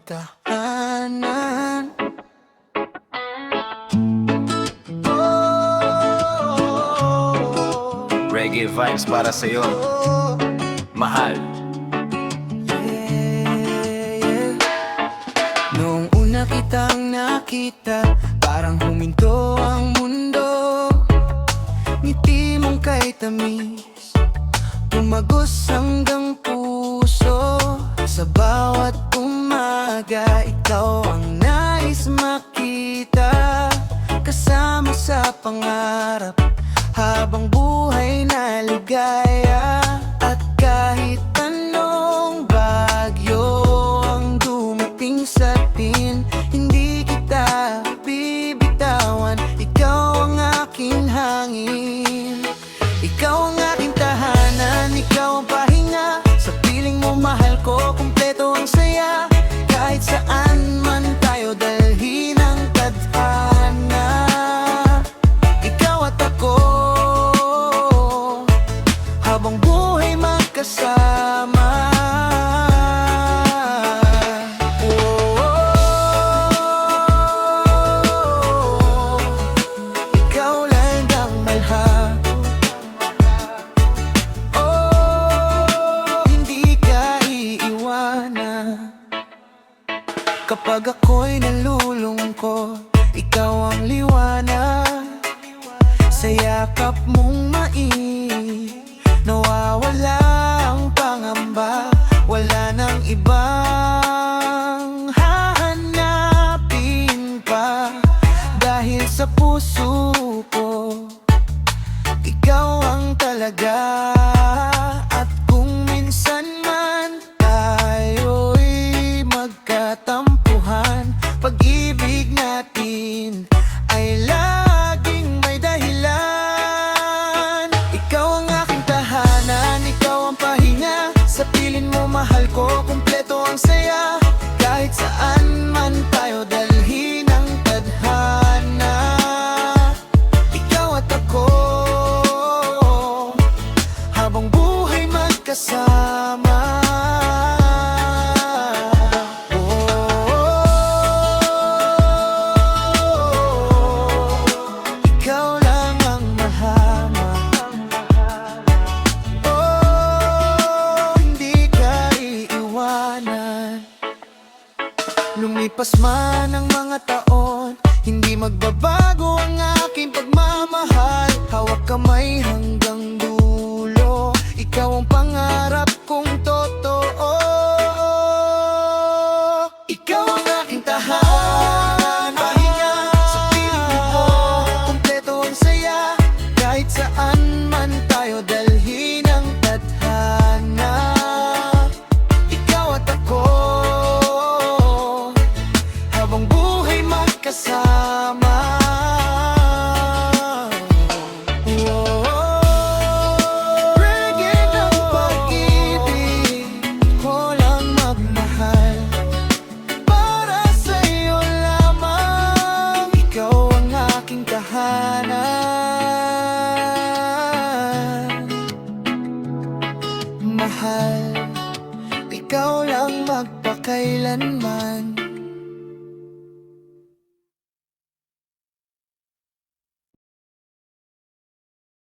tahanan. Oh, Reggae vibes para sa'yo, mahal. yeah. Noong una kitang nakita, parang huminto ang mundo. Ngiti mong kay tamis, tumagos hanggang puso. Sa bawat umaga, ikaw ang nais makita. Kasama sa pangarap, habang buhay na ligaya. At kahit anong bagyo ang dumating sa atin, hindi kita bibitawan. Ikaw ang aking hangin, ikaw ang aking tahanan, ikaw ang pahinga. Sa piling mo mahal ko, kumpleto ang saya. Kahit saan man tayo dalhin ang tadhana, ikaw at ako, habang buhay magkasama. Ikaw lang ang malhab, hindi ka iiwanan. Kapag ako'y nalulungkot, ikaw ang liwanag. Sa yakap mong mais, nawawala ang pangamba. Wala nang ibang hahanapin pa. Dahil sa puso ko, ikaw ang talaga. At kung minsan man tayo'y magkatampuhan, pag-ibig natin ay laging may dahilan. Ikaw ang aking tahanan, ikaw ang pahinga. Sa piling mo mahal ko, kumpleto ang saya. Kahit saan man tayo dalhin ang tadhana, ikaw at ako, habang buhay magkasama. Ikaw lang ang mahama, hindi ka iiwanan. Lumipas man ang mga taon, hindi magbabago ang aking pagmamahal. Hawak kamay hanggang dulo, ikaw ang pangarap kong totoo. Ikaw ang aking tahanan, pahinga. Sa piling mo, kumpleto ang saya. Kahit saan man tayo dalhin ang tadhana, ikaw at ako, habang buhay magkasama. Reggae ng pag-ibig, walang magmahal. Para sa'yo lamang, ikaw ang aking tahanan. Mahal, ikaw lang magpakailanman.